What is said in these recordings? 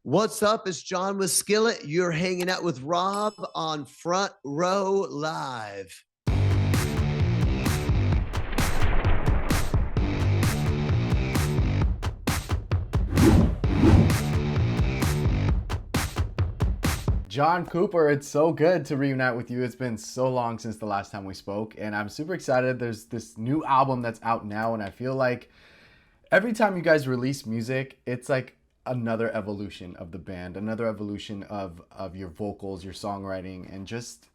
What's up? It's John with Skillet. You're hanging out with Rob on Front Row Live. John Cooper, it's so good to reunite with you. It's been so long since the last time we spoke, and I'm super excited. There's this new album that's out now, and I feel like every time you guys release music, it's like another evolution of the band, another evolution of your vocals, your songwriting, and just,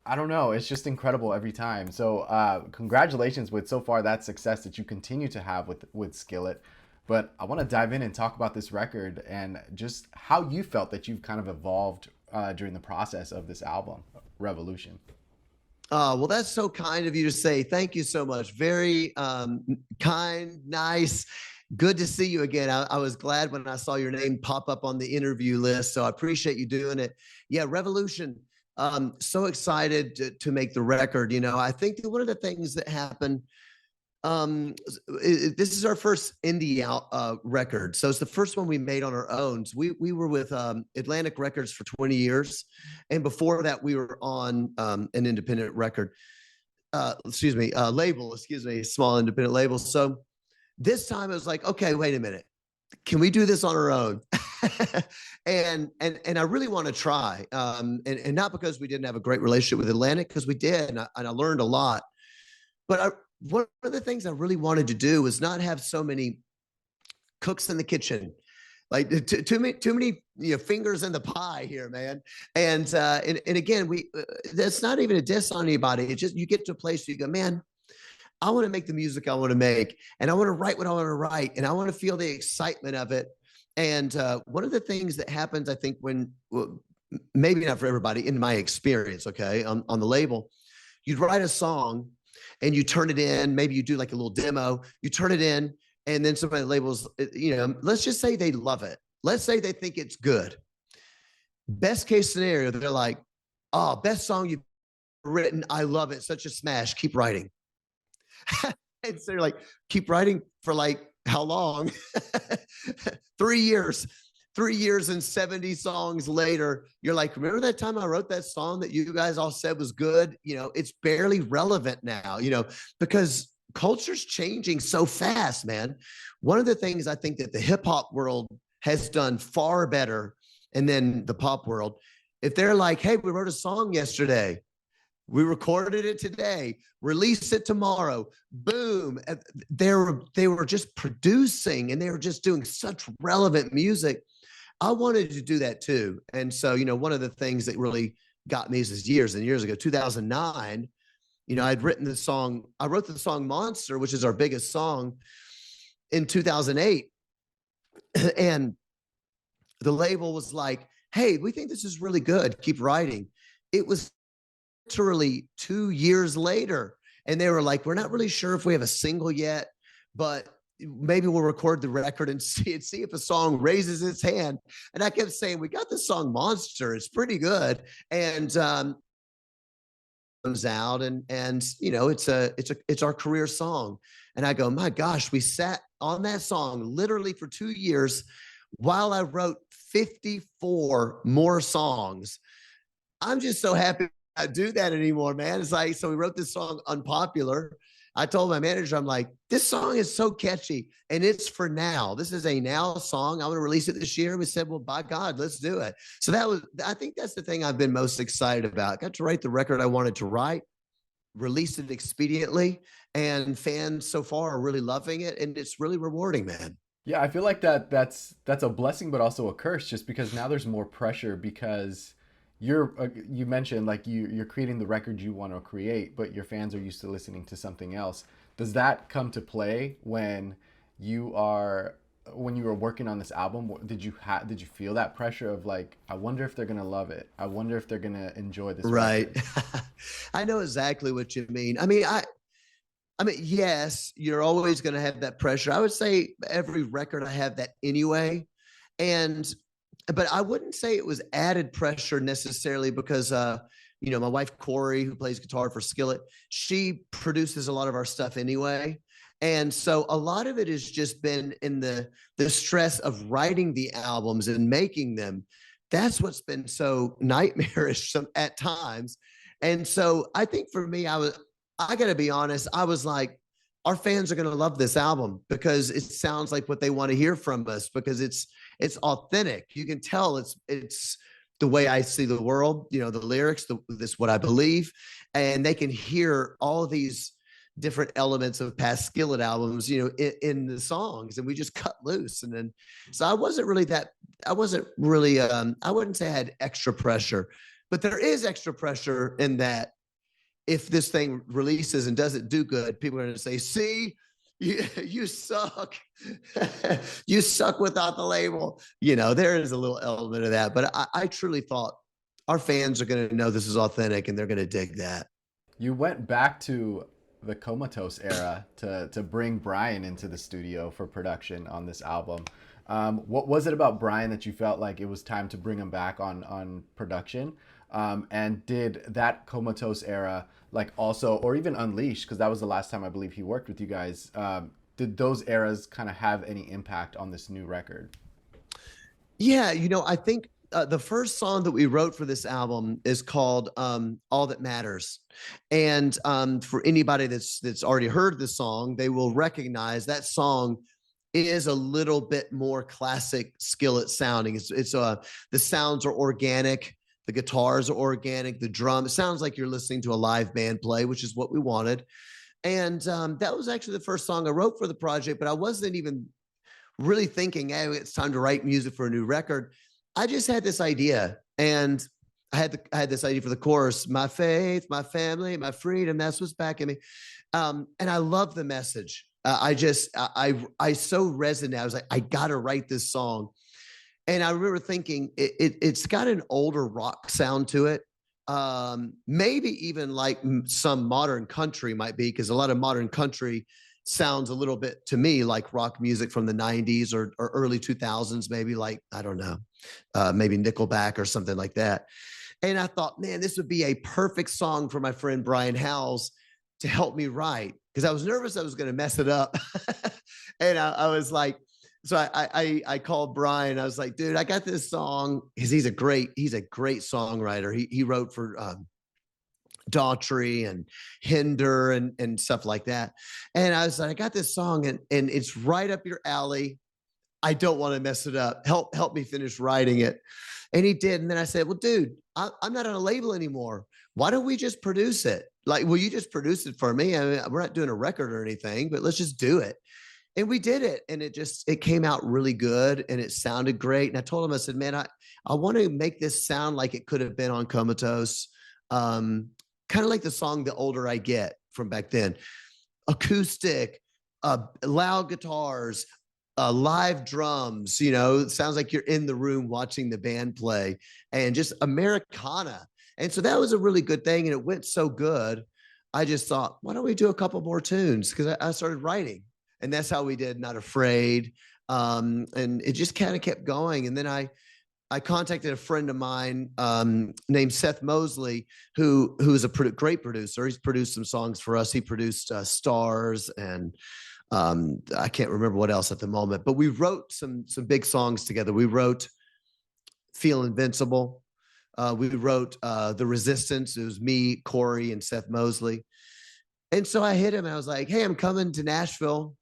I don't know, it's just incredible every time. So congratulations with so far that success that you continue to have with Skillet. But I want to dive in and talk about this record and just how you felt that you've kind of evolved during the process of this album, Revolution. Well, that's so kind of you to say. Thank you so much. Very kind, nice. Good to see you again. I was glad when I saw your name pop up on the interview list, so I appreciate you doing it. Yeah, Revolution. So excited to make the record. You know, I think that one of the things that happened, this is our first indie record. So it's the first one we made on our own. So we were with Atlantic Records for 20 years. And before that, we were on an independent record, label, small independent label. So this time it was like, okay, wait a minute. Can we do this on our own? and I really want to try. And not because we didn't have a great relationship with Atlantic, because we did, and I learned a lot. But one of the things I really wanted to do was not have so many cooks in the kitchen, like too many fingers in the pie here, man. And again, that's not even a diss on anybody. It's just you get to a place where you go, man, I want to make the music I want to make, and I want to write what I want to write, and I want to feel the excitement of it. And one of the things that happens, I think, maybe not for everybody, in my experience, okay, on the label, you'd write a song and you turn it in, maybe you do like a little demo, you turn it in, and then somebody labels, let's just say they love it. Let's say they think it's good. Best case scenario, they're like, oh, best song you've written. I love it. Such a smash. Keep writing. And so you're like, keep writing for like how long? 3 years. 3 years and 70 songs later, you're like, remember that time I wrote that song that you guys all said was good? It's barely relevant now, because culture's changing so fast, man. One of the things I think that the hip hop world has done far better, and then the pop world, if they're like, hey, we wrote a song yesterday, we recorded it today, release it tomorrow, boom. They were just producing, and they were just doing such relevant music. I wanted to do that too. And so, one of the things that really got me is years and years ago, 2009, I'd written the song. I wrote the song Monster, which is our biggest song, in 2008. And the label was like, hey, we think this is really good. Keep writing. It was literally 2 years later, and they were like, we're not really sure if we have a single yet, but maybe we'll record the record and see if a song raises its hand. And I kept saying, we got the song Monster, it's pretty good. And comes out, and it's our career song. And I go, my gosh, we sat on that song literally for 2 years while I wrote 54 more songs. I'm just so happy I do that anymore, man. It's like, so we wrote this song Unpopular. I told my manager, I'm like, this song is so catchy, and it's for now. This is a now song. I'm going to release it this year. We said, well, by God, let's do it. So I think that's the thing I've been most excited about. I got to write the record I wanted to write, release it expediently, and fans so far are really loving it, and it's really rewarding, man. Yeah, I feel like that's a blessing, but also a curse, just because now there's more pressure because you mentioned like you're creating the record you want to create, but your fans are used to listening to something else. Does that come to play when you were working on this album? Did you feel that pressure of like, I wonder if they're gonna love it, I wonder if they're gonna enjoy this right I know exactly what you mean. I mean, yes, you're always going to have that pressure. I would say every record I have that anyway. But I wouldn't say it was added pressure necessarily because, my wife, Corey, who plays guitar for Skillet, she produces a lot of our stuff anyway. And so a lot of it has just been in the stress of writing the albums and making them. That's what's been so nightmarish at times. And so I think for me, I got to be honest, I was like, our fans are going to love this album because it sounds like what they want to hear from us, because it's authentic. You can tell it's the way I see the world, you know, the lyrics, this what I believe, and they can hear all these different elements of past Skillet albums, you know, in the songs, and we just cut loose. And then, so I wasn't really, I wouldn't say I had extra pressure, but there is extra pressure in that if this thing releases and doesn't do good, people are going to say, see, you suck. You suck without the label. You know, there is a little element of that, but I truly thought our fans are going to know this is authentic and they're going to dig that. You went back to the Comatose era to bring Brian into the studio for production on this album. What was it about Brian that you felt like it was time to bring him back on production? And did that Comatose era, like also, or even Unleashed, because that was the last time I believe he worked with you guys, did those eras kind of have any impact on this new record? Yeah, you know, I think the first song that we wrote for this album is called "All That Matters," and for anybody that's already heard the song, they will recognize that song is a little bit more classic Skillet sounding. It's the sounds are organic, the guitars are organic, the drum. It sounds like you're listening to a live band play, which is what we wanted. And that was actually the first song I wrote for the project, but I wasn't even really thinking, hey, it's time to write music for a new record. I just had this idea, and I had this idea for the chorus: my faith, my family, my freedom. That's what's backing me. And I love the message. I so resonate. I was like, I got to write this song. And I remember thinking it's got an older rock sound to it. Maybe even like some modern country might be, because a lot of modern country sounds a little bit to me like rock music from the 90s or early 2000s, maybe like, I don't know, maybe Nickelback or something like that. And I thought, man, this would be a perfect song for my friend Brian Howes to help me write, because I was nervous I was going to mess it up. And I was like, so I called Brian. I was like, dude, I got this song, because he's a great songwriter. He wrote for Daughtry and Hinder and stuff like that. And I was like, I got this song and it's right up your alley. I don't want to mess it up. Help me finish writing it. And he did. And then I said, well, dude, I'm not on a label anymore. Why don't we just produce it? Like, will you just produce it for me? I mean, we're not doing a record or anything, but let's just do it. And we did it. And it came out really good and it sounded great. And I told him, I said, man, I want to make this sound like it could have been on Comatose. Kind of like the song The Older I Get from back then. Acoustic, loud guitars, live drums, you know, it sounds like you're in the room watching the band play, and just Americana. And so that was a really good thing. And it went so good. I just thought, why don't we do a couple more tunes? Because I started writing. And that's how we did Not Afraid. And it just kind of kept going. And then I contacted a friend of mine named Seth Mosley, who's a great producer. He's produced some songs for us. He produced Stars, and I can't remember what else at the moment. But we wrote some big songs together. We wrote Feel Invincible. We wrote The Resistance. It was me, Corey, and Seth Mosley. And so I hit him and I was like, hey, I'm coming to Nashville.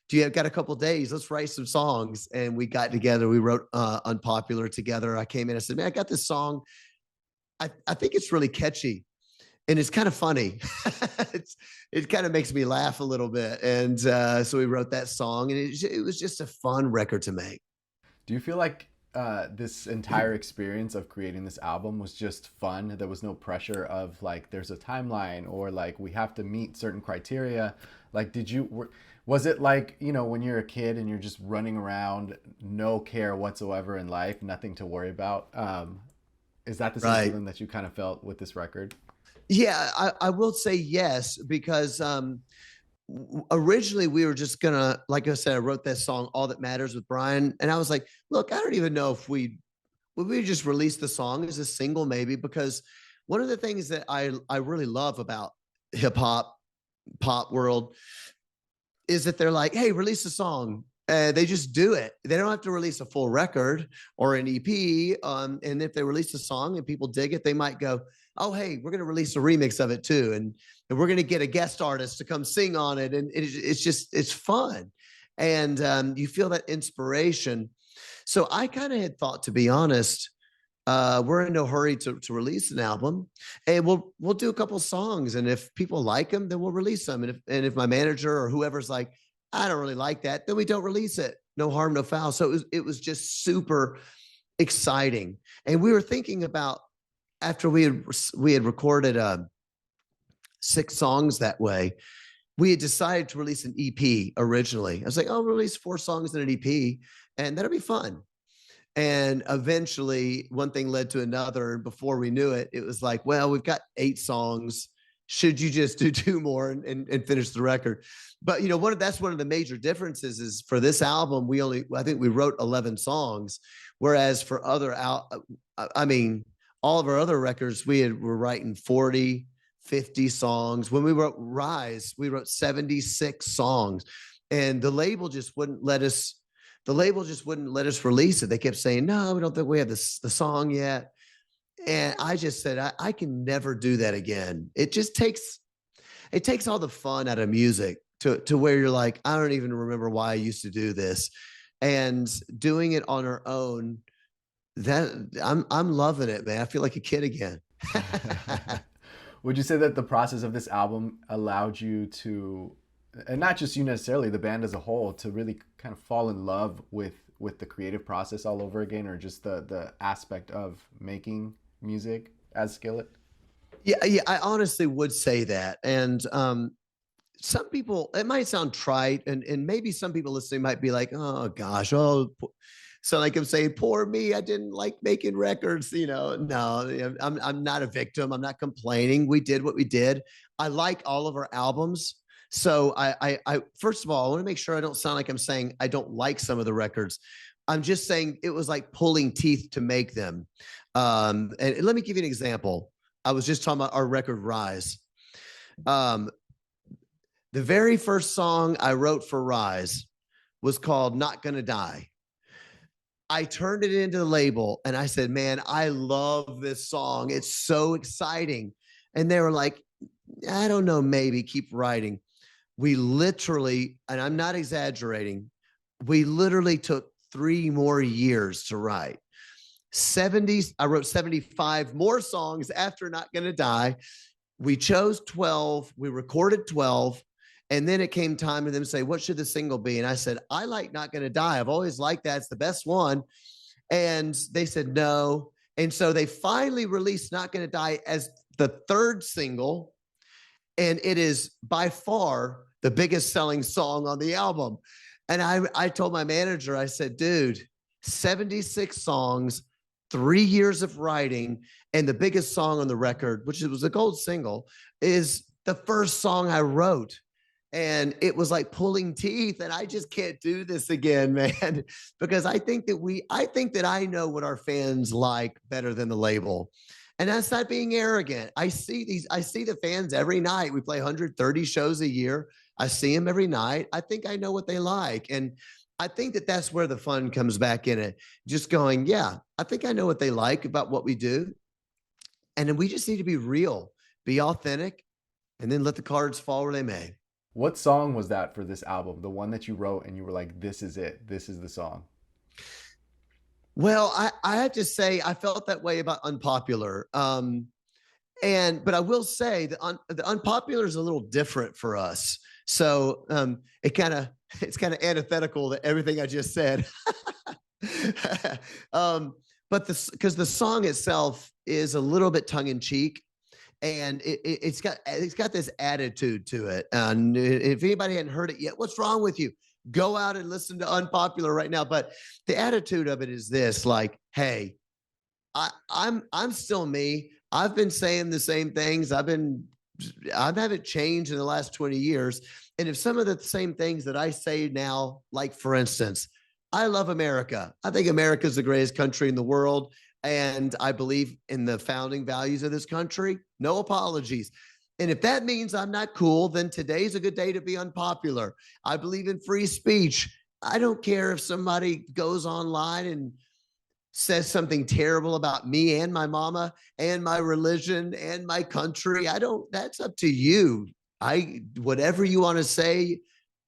Do you have got a couple of days? Let's write some songs. And we got together. We wrote Unpopular together. I came in, I said, man, I got this song. I think it's really catchy and it's kind of funny. It kind of makes me laugh a little bit. And so we wrote that song, and it was just a fun record to make. Do you feel like this entire experience of creating this album was just fun? There was no pressure of like, there's a timeline or like we have to meet certain criteria. Like, was it like, you know, when you're a kid and you're just running around, no care whatsoever in life, nothing to worry about? Is that the same feeling that you kind of felt with this record? Yeah, I will say yes, because originally we were just gonna, like I said, I wrote that song All That Matters with Brian, and I was like, look, I don't even know if we just release the song as a single, maybe, because one of the things that I really love about hip hop, pop world, is that they're like, hey, release a song. They just do it. They don't have to release a full record or an EP. And if they release a song and people dig it, they might go, oh, hey, we're going to release a remix of it too. And we're going to get a guest artist to come sing on it. And it's fun. And you feel that inspiration. So I kind of had thought, to be honest, we're in no hurry to release an album, and we'll do a couple songs, and if people like them, then we'll release them. And if my manager or whoever's like, I don't really like that, then we don't release it. No harm, no foul. So it was just super exciting. And we were thinking about, after we had recorded 6 songs that way, we had decided to release an EP originally. I was like, oh, we'll release 4 songs in an EP, and that'll be fun. And eventually one thing led to another. And before we knew it, it was like, well, we've got 8 songs. Should you just do 2 more and finish the record? But, you know, that's one of the major differences is for this album, I think we wrote 11 songs. Whereas for all of our other records, were writing 40, 50 songs. When we wrote Rise, we wrote 76 songs, and the label just wouldn't let us release it. They kept saying, no, we don't think we have the song yet. And I just said, I can never do that again. It takes all the fun out of music to where you're like, I don't even remember why I used to do this. And doing it on our own, that I'm loving it, man. I feel like a kid again. Would you say that the process of this album allowed you to, and not just you necessarily, the band as a whole, to really kind of fall in love with the creative process all over again, or just the aspect of making music as Skillet? Yeah, I honestly would say that. And some people, it might sound trite, and maybe some people listening might be like, oh gosh, so like I'm saying, poor me, I didn't like making records. No, I'm not a victim. I'm not complaining. We did what we did. I like all of our albums. So I first of all, I want to make sure I don't sound like I'm saying I don't like some of the records. I'm just saying it was like pulling teeth to make them. And let me give you an example. I was just talking about our record Rise. The very first song I wrote for Rise was called Not Gonna Die. I turned it into the label and I said, man, I love this song. It's so exciting. And they were like, I don't know, maybe keep writing. We literally, and I'm not exaggerating, we literally took 3 more years to write. I wrote 75 more songs after Not Gonna Die. We chose 12, we recorded 12, and then it came time for them to say, what should the single be? And I said, I like Not Gonna Die. I've always liked that. It's the best one. And they said no. And so they finally released Not Gonna Die as the 3rd single. And it is by far the biggest selling song on the album. And I told my manager, I said, dude, 76 songs, 3 years of writing, and the biggest song on the record, which was a gold single, is the first song I wrote. And it was like pulling teeth, and I just can't do this again, man, because I think that I know what our fans like better than the label. And that's not being arrogant. I see the fans every night. We play 130 shows a year. I see them every night. I think I know what they like. And I think that that's where the fun comes back in it. Just going, yeah, I think I know what they like about what we do. And then we just need to be real, be authentic, and then let the cards fall where they may. What song was that for this album? The one that you wrote and you were like, this is it. This is the song. Well, I have to say I felt that way about Unpopular. But I will say the Unpopular is a little different for us. So it's kind of antithetical to everything I just said. But because the song itself is a little bit tongue in cheek, and it's got this attitude to it. And if anybody hadn't heard it yet, what's wrong with you? Go out and listen to Unpopular right now. But the attitude of it is this: like, hey, I'm still me. I've been saying the same things. I haven't changed in the last 20 years. And if some of the same things that I say now, like for instance, I love America. I think America is the greatest country in the world. And I believe in the founding values of this country. No apologies. And if that means I'm not cool, then today's a good day to be unpopular. I believe in free speech. I don't care if somebody goes online and says something terrible about me and my mama and my religion and my country. I don't, that's up to you. Whatever you want to say,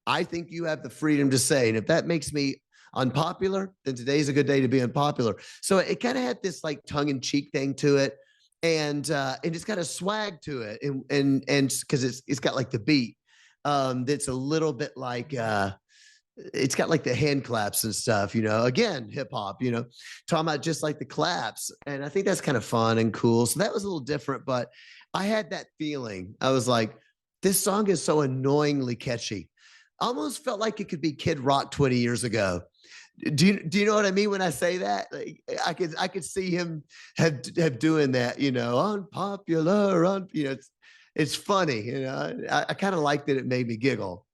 I think you have the freedom to say. And if that makes me unpopular, then today's a good day to be unpopular. So it kind of had this like tongue in cheek thing to it. And it's got a swag to it. And because it's got like the beat that's a little bit like, it's got like the hand claps and stuff, again, hip hop, talking about just like the claps. And I think that's kind of fun and cool. So that was a little different, but I had that feeling. I was like, this song is so annoyingly catchy. Almost felt like it could be Kid Rock 20 years ago. Do you know what I mean when I say that? Like, I could see him have doing that, unpopular, it's funny, I kind of liked that it made me giggle.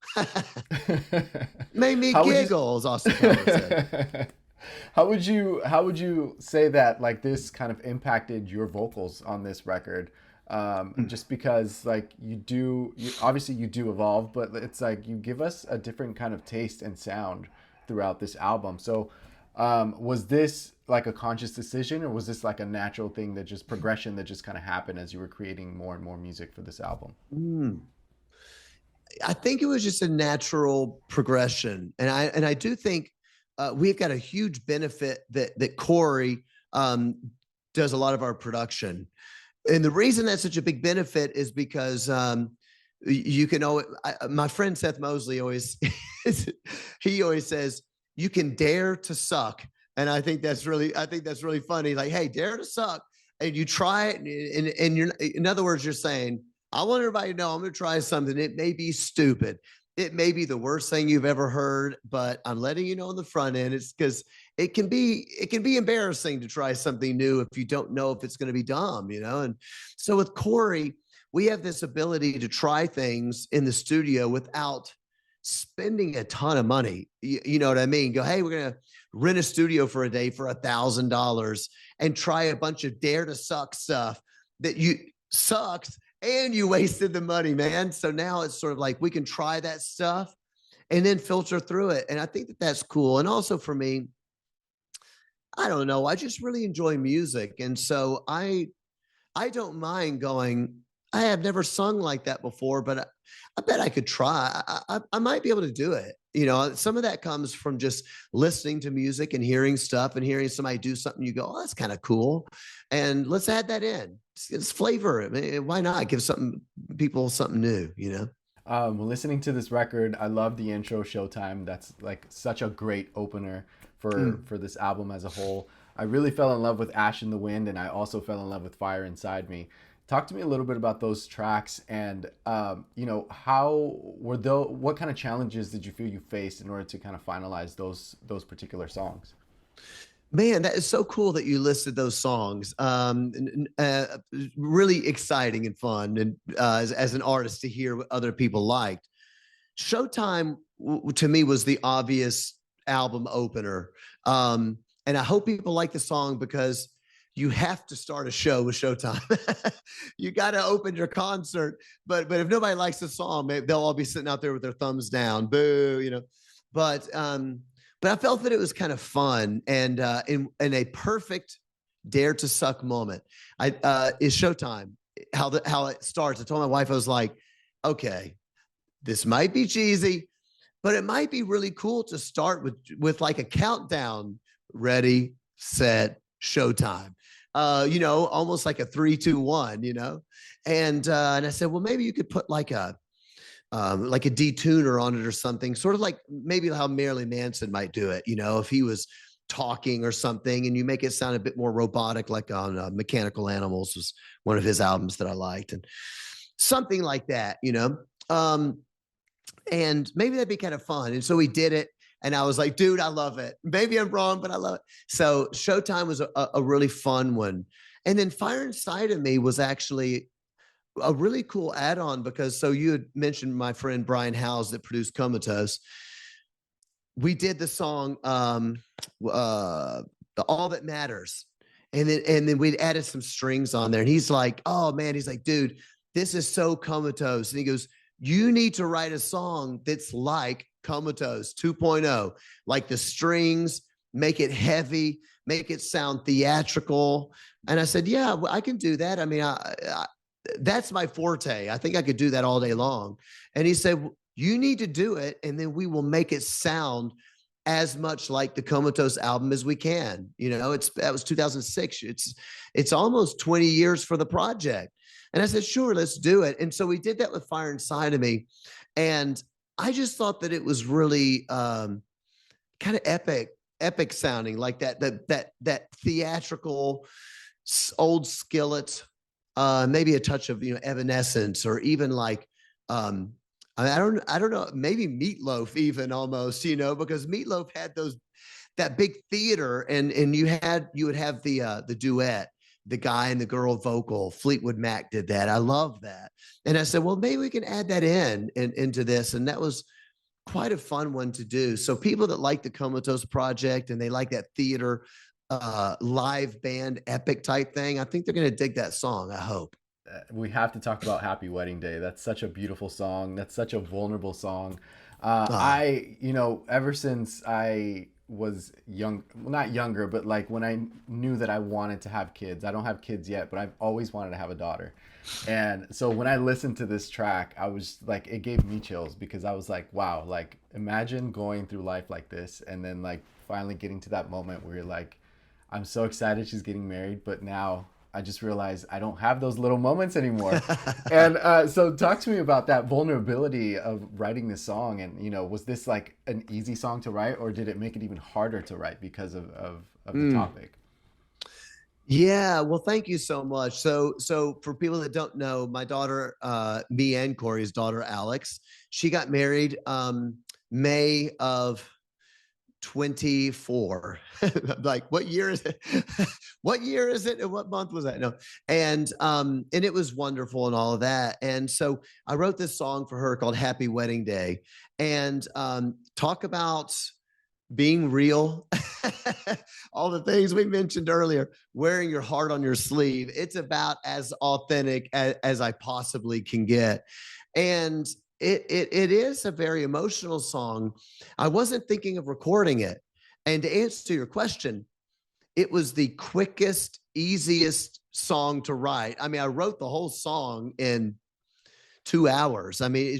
Made me giggle, as Austin Powers said. How would you say that like this kind of impacted your vocals on this record? Just because like you obviously you do evolve, but it's like you give us a different kind of taste and sound throughout this album. So was this like a conscious decision, or was this like a natural thing that just progression that just kind of happened as you were creating more and more music for this album? I think it was just a natural progression. And I do think we've got a huge benefit that Corey does a lot of our production. And the reason that's such a big benefit is because you can always, my friend Seth Mosley always, he always says, you can dare to suck. And I think that's really funny. Like, hey, dare to suck. And you try it. And you're, in other words, you're saying, I want everybody to know I'm going to try something. It may be stupid. It may be the worst thing you've ever heard, but I'm letting you know on the front end. It's because it can be embarrassing to try something new if you don't know if it's going to be dumb, And so with Corey, we have this ability to try things in the studio without spending a ton of money. You know what I mean? Go, hey, we're going to rent a studio for a day for $1,000 and try a bunch of dare to suck stuff that sucks. And you wasted the money, man. So now it's sort of like we can try that stuff and then filter through it. And I think that that's cool. And also for me, I don't know, I just really enjoy music. And so I don't mind going, I have never sung like that before, but I bet I could try. I might be able to do it. Some of that comes from just listening to music and hearing stuff and hearing somebody do something. You go, oh, that's kind of cool. And let's add that in. It's flavor. I mean, why not give people something new, Listening to this record, I love the intro Showtime. That's like such a great opener for this album as a whole. I really fell in love with Ash in the Wind, and I also fell in love with Fire Inside Me. Talk to me a little bit about those tracks, and what kind of challenges did you feel you faced in order to kind of finalize those particular songs? Man, that is so cool that you listed those songs. Really exciting and fun, and as an artist to hear what other people liked. Showtime to me was the obvious album opener, and I hope people like the song because you have to start a show with Showtime. You got to open your concert, but if nobody likes the song, they'll all be sitting out there with their thumbs down, boo, But I felt that it was kind of fun and in a perfect dare to suck moment. Is Showtime how it starts. I told my wife, I was like, okay, this might be cheesy, but it might be really cool to start with like a countdown. Ready, set, Showtime. Almost like a 3, 2, 1. And I said, well, maybe you could put like a detuner on it or something, sort of like maybe how Marilyn Manson might do it, if he was talking or something, and you make it sound a bit more robotic, like on Mechanical Animals was one of his albums that I liked, and something like that, and maybe that'd be kind of fun. And so we did it. And I was like, dude, I love it. Maybe I'm wrong, but I love it. So Showtime was a really fun one. And then Fire Inside of Me was actually a really cool add-on because you had mentioned my friend Brian Howes that produced Comatose. We did the song the All That Matters. And then we'd added some strings on there. And he's like, oh man, he's like, dude, this is so Comatose. And he goes, you need to write a song that's like Comatose 2.0, like the strings, make it heavy, make it sound theatrical. And I said, yeah, I can do that. I mean, that's my forte. I think I could do that all day long. And he said, you need to do it, and then we will make it sound as much like the Comatose album as we can. You know, that was 2006. It's almost 20 years for the project. And I said, sure, let's do it. And so we did that with Fire Inside of Me. And I just thought that it was really kind of epic sounding, like that theatrical old Skillet, maybe a touch of, Evanescence, or even like, I don't know, maybe Meatloaf even almost, because Meatloaf had that big theater, and you would have the duet, the guy and the girl vocal. Fleetwood Mac did that. I love that. And I said, well, maybe we can add that into this. And that was quite a fun one to do. So people that like the Comatose project and they like that theater, live band epic type thing, I think they're going to dig that song. I hope. We have to talk about Happy Wedding Day. That's such a beautiful song. That's such a vulnerable song. Ever since I was young, well, not younger, but like when I knew that I wanted to have kids. I don't have kids yet, but I've always wanted to have a daughter. And so when I listened to this track, I was like, it gave me chills, because I was like, wow, like imagine going through life like this, and then like finally getting to that moment where you're like, I'm so excited she's getting married, but now I just realized I don't have those little moments anymore. And so talk to me about that vulnerability of writing this song. And, was this like an easy song to write, or did it make it even harder to write because of the topic? Yeah, well, thank you so much. So for people that don't know, my daughter, me and Corey's daughter, Alex, she got married May of 24. Like, what year is it? What year is it? And what month was that? No. And it was wonderful and all of that. And so I wrote this song for her called Happy Wedding Day. And talk about being real. All the things we mentioned earlier, wearing your heart on your sleeve. It's about as authentic as I possibly can get. And it is a very emotional song. I wasn't thinking of recording it. And to answer your question, it was the quickest, easiest song to write. I mean, I wrote the whole song in 2 hours. I mean,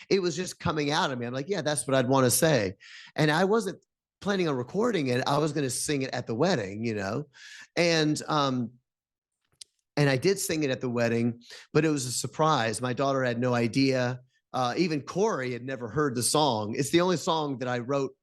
it was just coming out of me. I'm like, yeah, that's what I'd want to say. And I wasn't planning on recording it. I was going to sing it at the wedding, and I did sing it at the wedding, but it was a surprise. My daughter had no idea. Even Corey had never heard the song. It's the only song that I wrote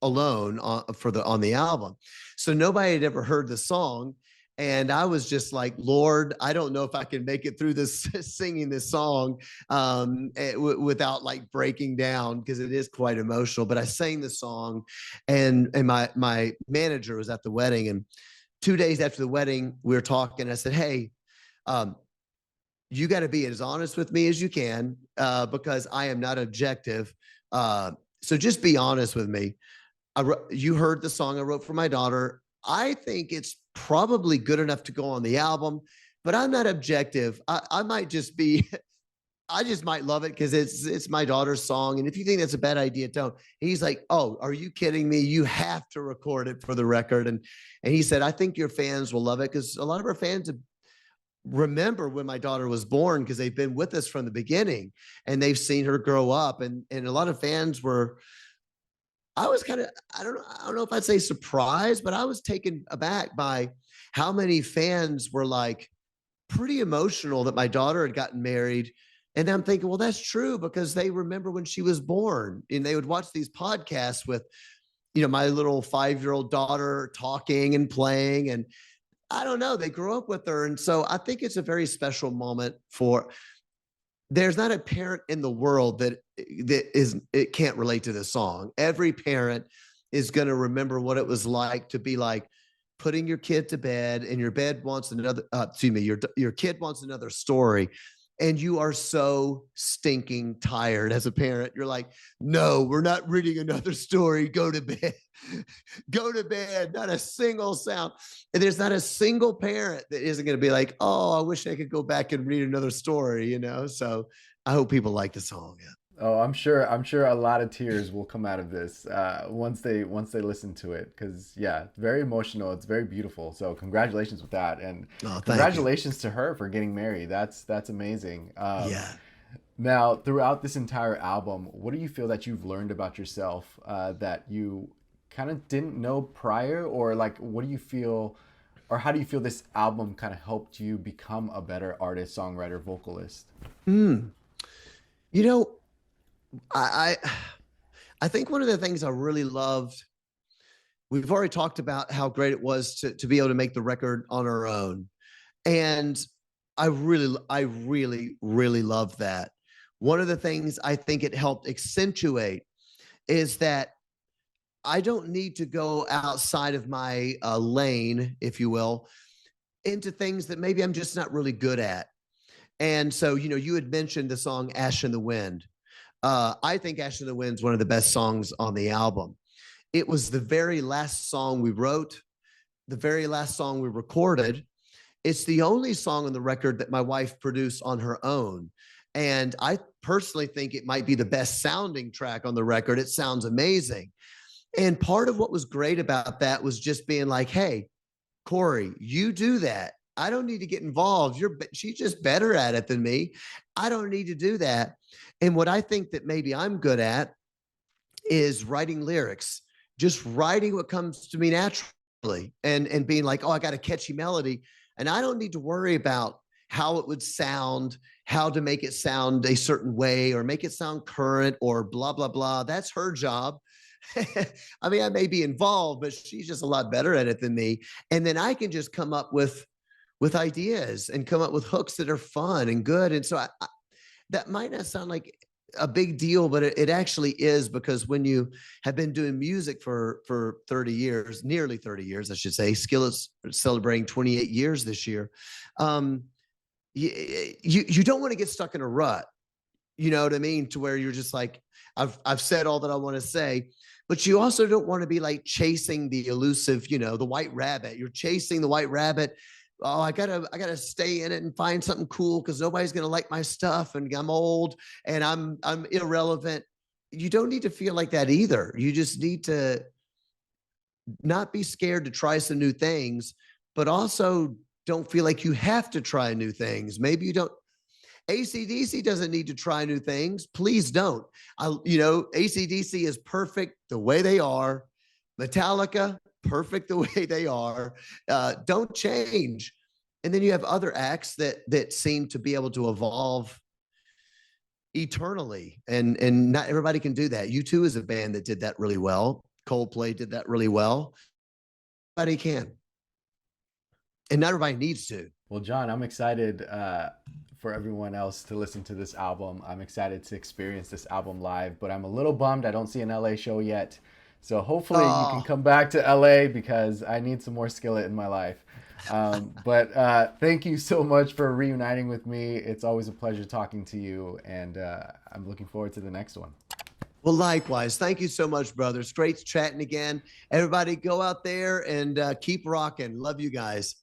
alone on the album. So nobody had ever heard the song. And I was just like, Lord, I don't know if I can make it through this singing this song without like breaking down, because it is quite emotional. But I sang the song, and my manager was at the wedding, and 2 days after the wedding, we were talking. I said, hey, you got to be as honest with me as you can, because I am not objective. So just be honest with me. You heard the song I wrote for my daughter. I think it's probably good enough to go on the album, but I'm not objective. I might just be, I just might love it because it's my daughter's song. And if you think that's a bad idea, don't. He's like, oh, are you kidding me? You have to record it for the record. And he said, I think your fans will love it, because a lot of our fans remember when my daughter was born, because they've been with us from the beginning and they've seen her grow up. And a lot of fans were, I was kind of, I don't know if I'd say surprised, but I was taken aback by how many fans were like pretty emotional that my daughter had gotten married. And I'm thinking, well, that's true, because they remember when she was born, and they would watch these podcasts with, my little 5-year-old daughter talking and playing. And I don't know, they grew up with her. And so I think it's a very special moment there's not a parent in the world that it can't relate to this song. Every parent is going to remember what it was like to be like putting your kid to bed, and your bed wants another, your kid wants another story. and you are so stinking tired as a parent. You're like, no, we're not reading another story. Go to bed. Go to bed. Not a single sound. And there's not a single parent that isn't going to be like, oh, I wish I could go back and read another story, you know? So I hope people like the song. Yeah. Oh, I'm sure. I'm sure a lot of tears will come out of this once they listen to it. Because yeah, it's very emotional. It's very beautiful. So congratulations with that, and congratulations to her for getting married. That's amazing. Yeah. Now, throughout this entire album, what do you feel that you've learned about yourself that you kind of didn't know prior, or like, what do you feel, or how do you feel this album kind of helped you become a better artist, songwriter, vocalist? You know, I I think one of the things I really loved, we've already talked about how great it was to be able to make the record on our own. And I really love that. One of the things I think it helped accentuate is that I don't need to go outside of my lane, if you will, into things that maybe I'm just not really good at. And so, you know, you had mentioned the song Ash in the Wind. I think Ash in the Wind is one of the best songs on the album. It was the very last song we wrote, the very last song we recorded. It's the only song on the record that my wife produced on her own. And I personally think it might be the best sounding track on the record. It sounds amazing. And part of what was great about that was just being like, hey, Corey, you do that. I don't need to get involved. She's just better at it than me. I don't need to do that. And what I think that maybe I'm good at is writing lyrics, just writing what comes to me naturally, and being like, oh, I got a catchy melody. And I don't need to worry about how it would sound, how to make it sound a certain way or make it sound current or blah, blah, blah. That's her job. I mean, I may be involved, but she's just a lot better at it than me. And then I can just come up with ideas and come up with hooks that are fun and good. And so that might not sound like a big deal, but it actually is, because when you have been doing music for 30 years, nearly 30 years, I should say, Skillet's celebrating 28 years this year. You don't want to get stuck in a rut. You know what I mean? To where you're just like, I've said all that I want to say, but you also don't want to be like chasing the elusive, you know, the white rabbit. You're chasing the white rabbit. Oh, I gotta stay in it and find something cool because nobody's gonna like my stuff, and I'm old and I'm irrelevant. You don't need to feel like that either. You just need to not be scared to try some new things, but also don't feel like you have to try new things. Maybe you don't. AC/DC doesn't need to try new things. Please don't. AC/DC is perfect the way they are. Metallica, perfect the way they are. Don't change. And then you have other acts that seem to be able to evolve eternally, and not everybody can do that. U2 is a band that did that really well. Coldplay did that really well. Everybody can, and not everybody needs to. Well, John, I'm excited for everyone else to listen to this album. I'm excited to experience this album live, but I'm a little bummed I don't see an LA show yet. So hopefully you can come back to LA, because I need some more Skillet in my life. But thank you so much for reuniting with me. It's always a pleasure talking to you, and I'm looking forward to the next one. Well, likewise. Thank you so much, brothers. Great chatting again. Everybody go out there and keep rocking. Love you guys.